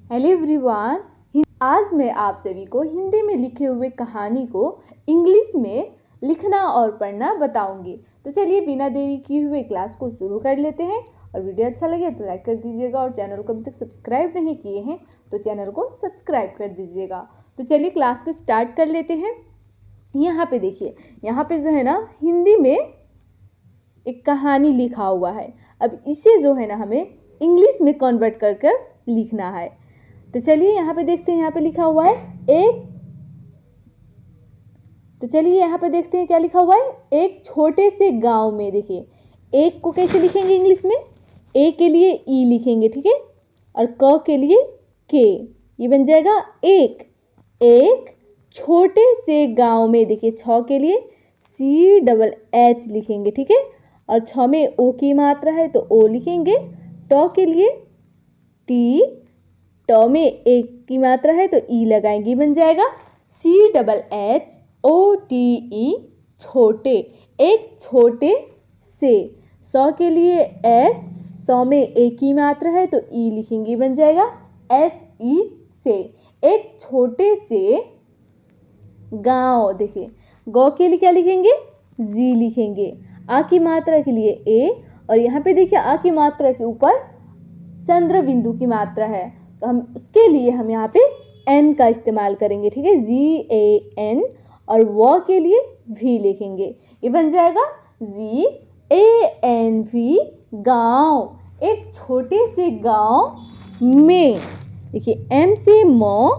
Hello everyone, आज मैं आप सभी को हिंदी में लिखे हुए कहानी को इंग्लिश में लिखना और पढ़ना बताऊंगी। तो चलिए बिना देरी किए हुए क्लास को शुरू कर लेते हैं। और वीडियो अच्छा लगे तो लाइक कर दीजिएगा और चैनल को अभी तक सब्सक्राइब नहीं किए हैं तो चैनल को सब्सक्राइब कर दीजिएगा। तो चलिए क्लास को स्टार्ट कर लेते हैं। यहाँ पे देखिए, यहाँ पे जो है ना हिंदी में एक कहानी लिखा हुआ है। अब इसे जो है ना हमें इंग्लिश में कन्वर्ट कर कर लिखना है। तो चलिए यहाँ पे देखते हैं, यहाँ पे लिखा हुआ है एक। तो चलिए यहाँ पे देखते हैं क्या लिखा हुआ है। एक छोटे से गांव में, देखिए एक को कैसे लिखेंगे इंग्लिश में, ए के लिए ई लिखेंगे, ठीक है, और क के लिए के, ये बन जाएगा एक। एक छोटे से गांव में, देखिए छ के लिए सी डबल एच लिखेंगे, ठीक है, और छ में ओ की मात्रा है तो ओ लिखेंगे। ट के लिए टी, ट में एक की मात्रा है तो ई लगाएंगे, बन जाएगा C double H O T E, छोटे। एक छोटे से। सौ के लिए एस, सौ में एक की मात्रा है तो ई लिखेंगे, बन जाएगा एस ई से। एक छोटे से गांव, देखिए गौ के लिए क्या लिखेंगे, जी लिखेंगे। आ की मात्रा के लिए ए, और यहाँ पे देखिए आ की मात्रा के ऊपर चंद्र बिंदु की मात्रा है तो हम उसके लिए हम यहाँ पे एन का इस्तेमाल करेंगे, ठीक है, जी ए एन, और व के लिए वी लिखेंगे, ये बन जाएगा जी ए एन वी, गांव। एक छोटे से गांव में, देखिए एम से म,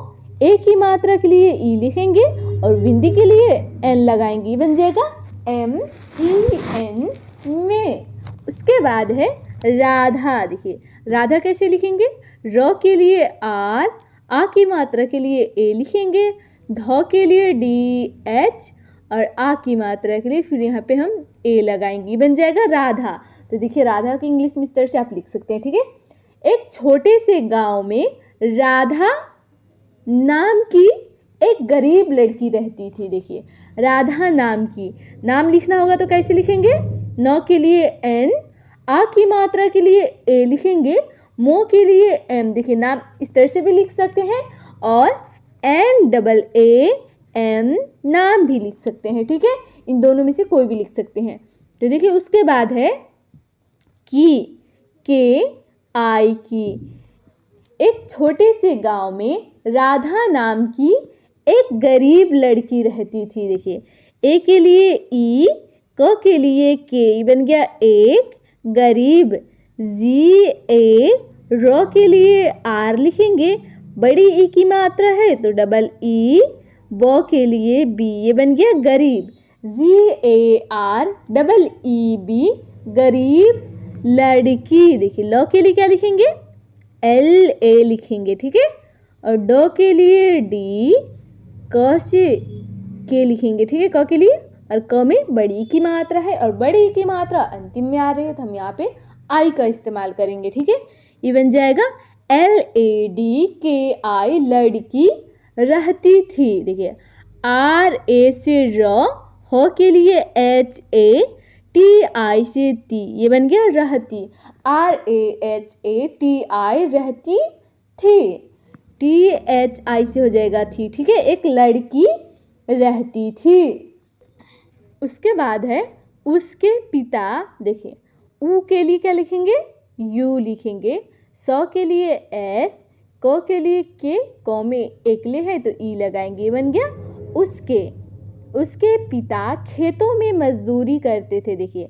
ए की मात्रा के लिए ई लिखेंगे और बिंदी के लिए एन लगाएंगे, बन जाएगा एम ई एन, में। उसके बाद है राधा। देखिए राधा कैसे लिखेंगे, र के लिए आर, आ की मात्रा के लिए ए लिखेंगे, ध के लिए डी एच, और आ की मात्रा के लिए फिर यहाँ पे हम ए लगाएंगे, बन जाएगा राधा। तो देखिए राधा की इंग्लिश में इस तरह से आप लिख सकते हैं, ठीक है। एक छोटे से गांव में राधा नाम की एक गरीब लड़की रहती थी। देखिए राधा नाम की, नाम लिखना होगा तो कैसे लिखेंगे, न के लिए एन, आ की मात्रा के लिए ए लिखेंगे, मो के लिए एम, देखिए नाम इस तरह से भी लिख सकते हैं, और एन डबल ए एम नाम भी लिख सकते हैं, ठीक है, इन दोनों में से कोई भी लिख सकते हैं। तो देखिए उसके बाद है की, के आई की। एक छोटे से गांव में राधा नाम की एक गरीब लड़की रहती थी। देखिए ए के लिए ई, क के लिए के, बन गया एक, गरीब, जी ए, र के लिए आर लिखेंगे, बड़ी ई की मात्रा है तो डबल ई, ब के लिए बी, ये बन गया गरीब, G A R double E B, गरीब लड़की। देखिए ल के लिए क्या लिखेंगे, एल ए लिखेंगे, ठीक है, और ड के लिए डी, क से के लिखेंगे, ठीक है, क के लिए, और क में बड़ी की मात्रा है और बड़ी की मात्रा अंतिम में आ रही है तो हम यहाँ पे आई का इस्तेमाल करेंगे, ठीक है, ये बन जाएगा एल ए डी के आई, लड़की रहती थी। देखिए आर ए से र, ह के लिए एच ए, टी आई से ती, ये बन गया रहती, R A H A T I, रहती थी, टी एच आई से हो जाएगा थी, ठीक है, एक लड़की रहती थी। उसके बाद है उसके पिता। देखिए ऊ के लिए क्या लिखेंगे, यू लिखेंगे, स के लिए एस, क के लिए के, क में एकले है तो ई लगाएंगे, बन गया उसके। उसके पिता खेतों में मजदूरी करते थे। देखिए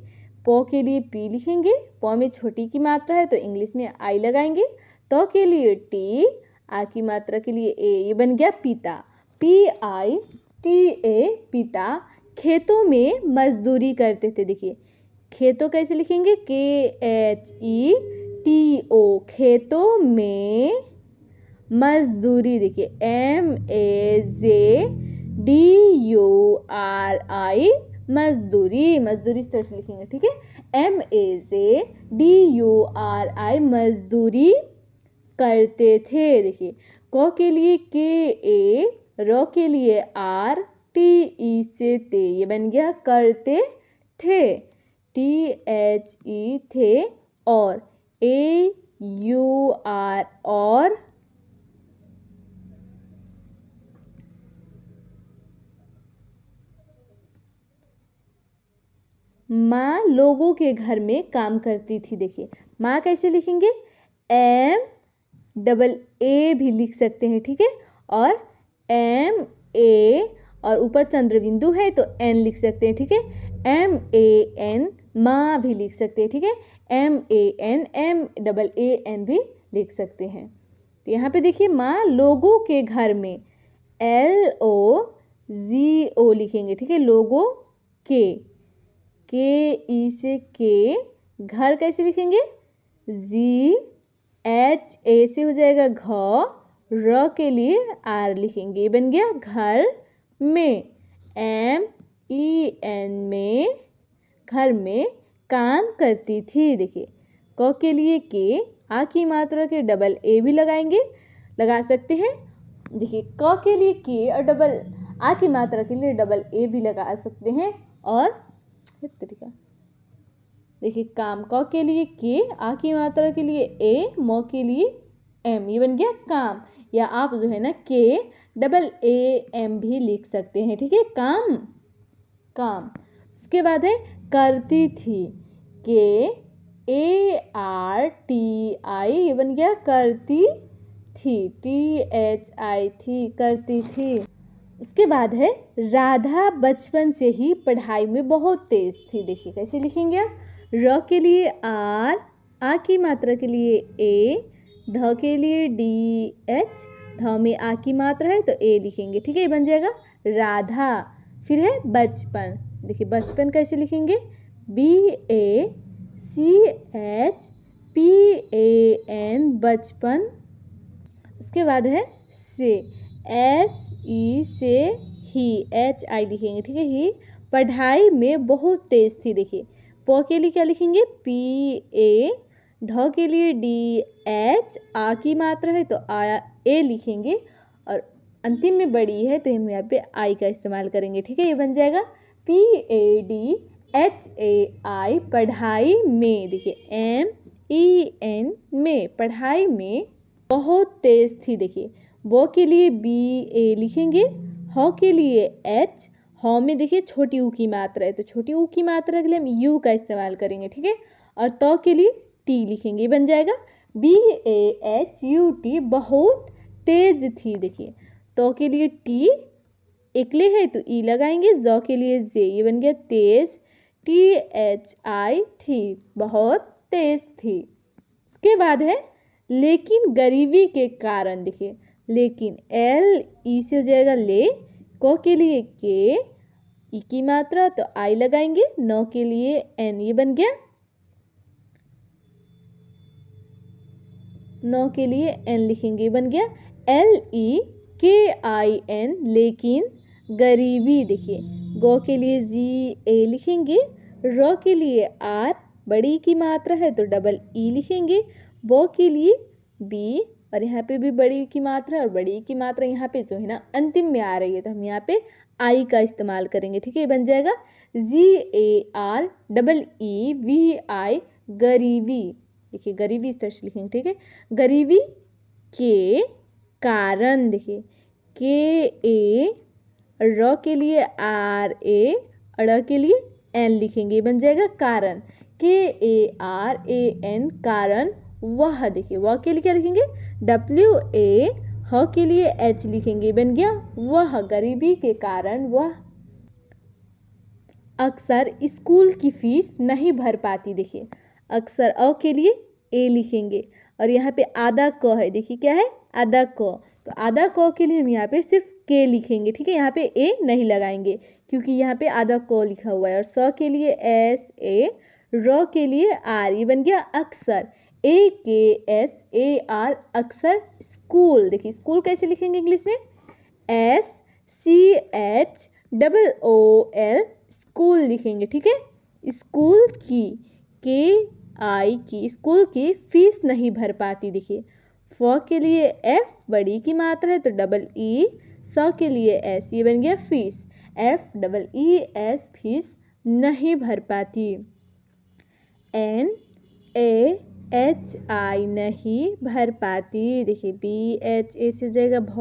प के लिए पी लिखेंगे, प में छोटी की मात्रा है तो इंग्लिश में आई लगाएंगे, त के लिए टी, आ की मात्रा के लिए ए, ये बन गया पिता, पी आई टी ए, पिता खेतों में मजदूरी करते थे। देखिए खेतों कैसे लिखेंगे, के एच ई टी ओ, खेतों में मजदूरी। देखिए M A J D U R I, मजदूरी, मजदूरी इस तरह से लिखेंगे, ठीक है, M A J D U R I, मजदूरी करते थे। देखिए क के लिए के ए, र के लिए आर, टी ई से ते, ये बन गया करते थे, टी एच ई थे, और ए यू आर, और माँ लोगों के घर में काम करती थी। देखिए माँ कैसे लिखेंगे, एम डबल ए भी लिख सकते हैं, ठीक है, और एम ए और ऊपर चंद्र बिंदु है तो एन लिख सकते हैं, ठीक है, एम ए एन माँ भी लिख सकते हैं, ठीक है, M A N M double A N भी लिख सकते हैं। तो यहाँ पे देखिए माँ लोगों के घर में एल ओ जी ओ लिखेंगे, ठीक है, लोगों के ई से के, घर कैसे लिखेंगे, जी एच ए से हो जाएगा घ, र के लिए आर लिखेंगे, ये बन गया घर में, एम ई एन में, घर में काम करती थी। देखिए क के लिए के, आ की मात्रा के डबल ए भी लगा सकते हैं। देखिए क के लिए के और डबल आ की मात्रा के लिए डबल ए भी लगा सकते हैं। और इस तरीका देखिए काम क के लिए के, आ की मात्रा के लिए ए, म के लिए एम, ये बन गया काम। या आप जो है ना के डबल ए एम भी लिख सकते हैं, ठीक है, काम काम। उसके बाद है करती थी, के ए आर टी आई, ये बन गया करती थी, टी एच आई थी, करती थी। उसके बाद है राधा बचपन से ही पढ़ाई में बहुत तेज थी। देखिए कैसे लिखेंगे आप, र के लिए आर, आ की मात्रा के लिए ए, ध के लिए डी एच, ध में आ की मात्रा है तो ए लिखेंगे, ठीक है, ये बन जाएगा राधा। फिर है बचपन, देखिए बचपन कैसे लिखेंगे, B A C H P A N, बचपन। उसके बाद है से, एस ई से ही, एच आई लिखेंगे, ठीक है, ही पढ़ाई में बहुत तेज थी। देखिए प के लिए क्या लिखेंगे, पी ए, ढ के लिए डी एच, आ की मात्रा है तो आ ए लिखेंगे, और अंतिम में बड़ी है तो हम यहाँ पे आई का इस्तेमाल करेंगे, ठीक है, ये बन जाएगा P A D H A I, पढ़ाई में। देखिए एम ई एन में, पढ़ाई में बहुत तेज थी। देखिए वो के लिए बी ए लिखेंगे, ह के लिए एच, ह में देखिए छोटी ऊ की मात्रा है तो छोटी ऊ की मात्रा के लिए हम यू का इस्तेमाल करेंगे, ठीक है, और तो के लिए टी लिखेंगे, बन जाएगा B A H U T, बहुत तेज थी। देखिए तो के लिए टी एकले है तो ई लगाएंगे, ज के लिए जे, ये बन गया तेज, टी एच आई थी, बहुत तेज थी। उसके बाद है लेकिन गरीबी के कारण। देखिए लेकिन एल ई से हो जाएगा ले, क के लिए के, ई की मात्रा तो आई लगाएंगे, न के लिए एन, ये बन गया न के लिए एन लिखेंगे, बन गया एल ई के आई एन, लेकिन गरीबी। देखिए गौ के लिए जी ए लिखेंगे, र के लिए आर, बड़ी की मात्रा है तो डबल ई लिखेंगे, बो के लिए बी, और यहाँ पे भी बड़ी की मात्रा और बड़ी की मात्रा यहाँ पे जो है ना अंतिम में आ रही है तो हम यहाँ पे आई का इस्तेमाल करेंगे, ठीक है, बन जाएगा G A R double E V I, गरीबी। देखिए गरीबी इस तरह से लिखेंगे, ठीक है, गरीबी के कारण। देखिए के ए, र के लिए आर ए, अड़ के लिए एन लिखेंगे, बन जाएगा कारण, के ए आर ए एन, कारण वह। देखिए वह के लिए क्या लिखेंगे, डब्ल्यू ए, ह के लिए एच लिखेंगे, बन गया वह, गरीबी के कारण वह अक्सर स्कूल की फीस नहीं भर पाती। देखिए अक्सर अ के लिए ए लिखेंगे, और यहाँ पे आधा क है, देखिए क्या है आधा क, तो आधा क के लिए हम यहाँ पे सिर्फ के लिखेंगे, ठीक है, यहाँ पे ए नहीं लगाएंगे क्योंकि यहाँ पे आधा क लिखा हुआ है, और स के लिए एस ए, र के लिए आर, ये बन गया अक्सर, A K S A R, अक्सर स्कूल। देखिए स्कूल कैसे लिखेंगे इंग्लिश में, S C H double O L, school लिखेंगे, ठीक है, स्कूल की, के आई की, स्कूल की फीस नहीं भर पाती। देखिए फ के लिए एफ, बड़ी की मात्रा है तो डबल ई, स के लिए एस, ये बन गया fees, F double E S, fees नहीं भर पाती। एन ए एच आई, नहीं भर पाती। देखिए बी एच ए से हो जाएगा भ,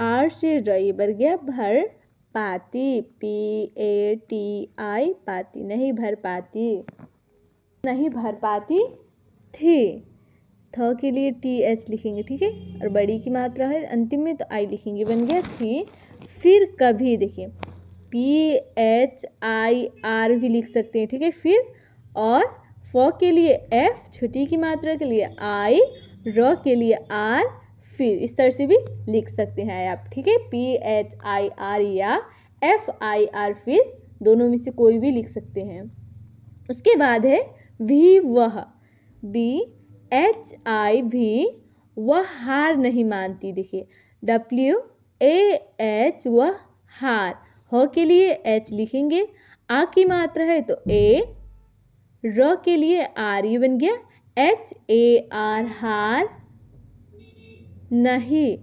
आर से र, ये बन गया भर पाती, PATI पाती, नहीं भर पाती, नहीं भर पाती थी। थ के लिए TH लिखेंगे, ठीक है, और बड़ी की मात्रा है अंतिम में तो आई लिखेंगे, बन गया थी। फिर कभी देखिए PHIR भी लिख सकते हैं, ठीक है। फिर और फ के लिए F, छोटी की मात्रा के लिए I, र के लिए R, फिर इस तरह से भी लिख सकते हैं आप, ठीक है। PHIR या FIR, फिर दोनों में से कोई भी लिख सकते हैं। उसके बाद है भी वह, BHI भी, वह हार नहीं मानती, देखिए WAH, वह हार, ह के लिए H लिखेंगे, आ की मात्रा है तो A, र के लिए R, ये बन गया HAR, हार, नहीं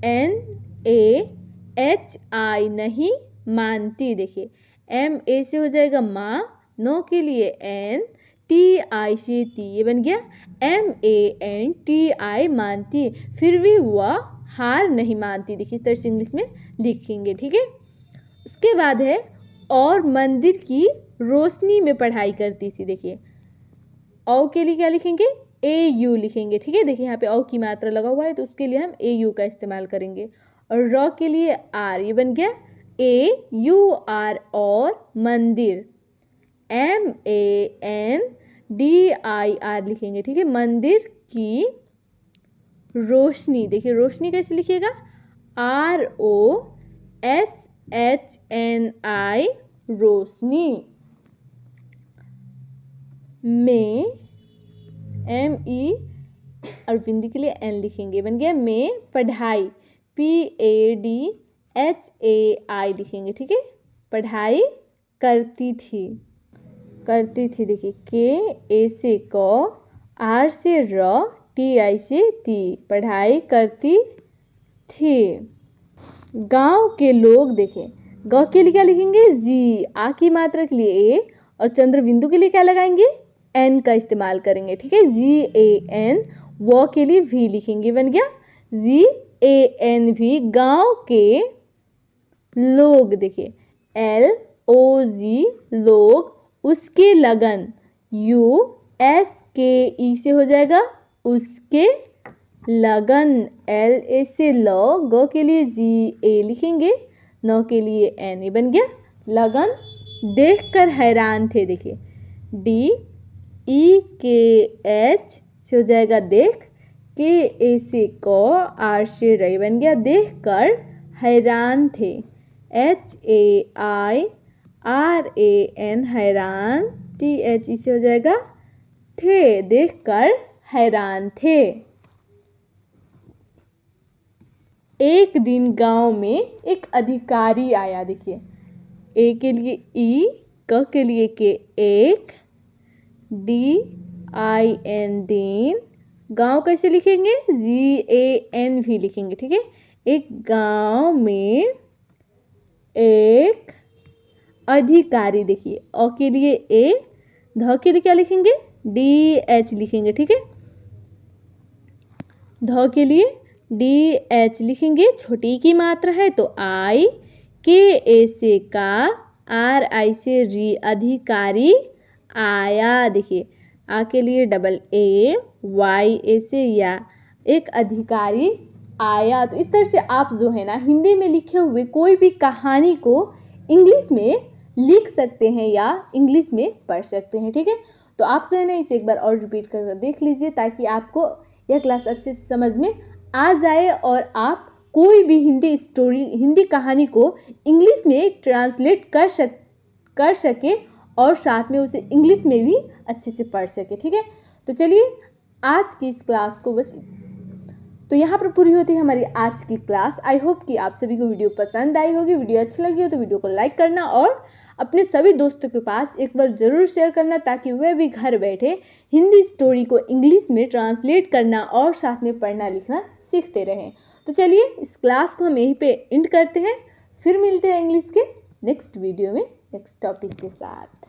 NAHI, नहीं मानती, देखिए MA से हो जाएगा माँ, नो के लिए N, TI से ती, ये बन गया MANTI, मानती। फिर भी वह हार नहीं मानती, देखिए इस तरह से इंग्लिश में लिखेंगे, ठीक है। उसके बाद है और मंदिर की रोशनी में पढ़ाई करती थी, देखिए औ के लिए क्या लिखेंगे, AU लिखेंगे, ठीक है। देखिए यहाँ पे औ की मात्रा लगा हुआ है तो उसके लिए हम AU का इस्तेमाल करेंगे, और र के लिए R, ये बन गया AUR, और मंदिर MANDIR लिखेंगे, ठीक है। मंदिर की रोशनी, देखिए रोशनी कैसे लिखिएगा, ROSHNI, रोशनी, में ME और बिंदी के लिए N लिखेंगे, बन गया में पढ़ाई, PADHAI लिखेंगे, ठीक है। पढ़ाई करती थी, करती थी, देखिए KA से क, R से र, TI से ती, पढ़ाई करती थी। गांव के लोग, देखिए ग के लिए क्या लिखेंगे, G, आ की मात्रा के लिए A, और चंद्र बिंदु के लिए क्या लगाएंगे, N का इस्तेमाल करेंगे, ठीक है। GAN, वो के लिए V लिखेंगे, बन गया GANV, गांव के लोग, देखिए LOG, लोग, उसके लगन, USKE से हो जाएगा उसके लगन, LA से ल, ग के लिए GA लिखेंगे, न के लिए N, ये बन गया लगन। देखकर हैरान थे, देखिए DEKH से हो जाएगा देख, KA से क, R से र, बन गया देखकर हैरान थे, HAIRAN, हैरान, TH से हो जाएगा थे, देखकर हैरान थे। एक दिन गांव में एक अधिकारी आया, देखिए A के लिए E, क के लिए के, एक, DIN, दिन, गांव कैसे लिखेंगे, GAN भी लिखेंगे, ठीक है। एक गांव में एक अधिकारी, देखिए अ के लिए A, ध के लिए क्या लिखेंगे, DH लिखेंगे, ठीक है। ध के लिए DH लिखेंगे, छोटी की मात्रा है तो I, KA से का, RI से री, अधिकारी आया, देखिए आ के लिए डबल A, YA से या, एक अधिकारी आया। तो इस तरह से आप जो है ना हिंदी में लिखे हुए कोई भी कहानी को इंग्लिश में लिख सकते हैं या इंग्लिश में पढ़ सकते हैं, ठीक है। तो आप जो है ना इसे एक बार और रिपीट कर देख लीजिए ताकि आपको यह क्लास अच्छे से समझ में आ जाए और आप कोई भी हिंदी स्टोरी, हिंदी कहानी को इंग्लिश में ट्रांसलेट कर सके और साथ में उसे इंग्लिश में भी अच्छे से पढ़ सके, ठीक है। तो चलिए आज की इस क्लास को बस तो यहाँ पर पूरी होती है हमारी आज की क्लास। आई होप कि आप सभी को वीडियो पसंद आई होगी। वीडियो अच्छी लगी हो तो वीडियो को लाइक करना और अपने सभी दोस्तों के पास एक बार ज़रूर शेयर करना ताकि वह भी घर बैठे हिंदी स्टोरी को इंग्लिश में ट्रांसलेट करना और साथ में पढ़ना लिखना सीखते रहें। तो चलिए इस क्लास को हम यहीं पे एंड करते हैं, फिर मिलते हैं इंग्लिश के नेक्स्ट वीडियो में नेक्स्ट टॉपिक के साथ।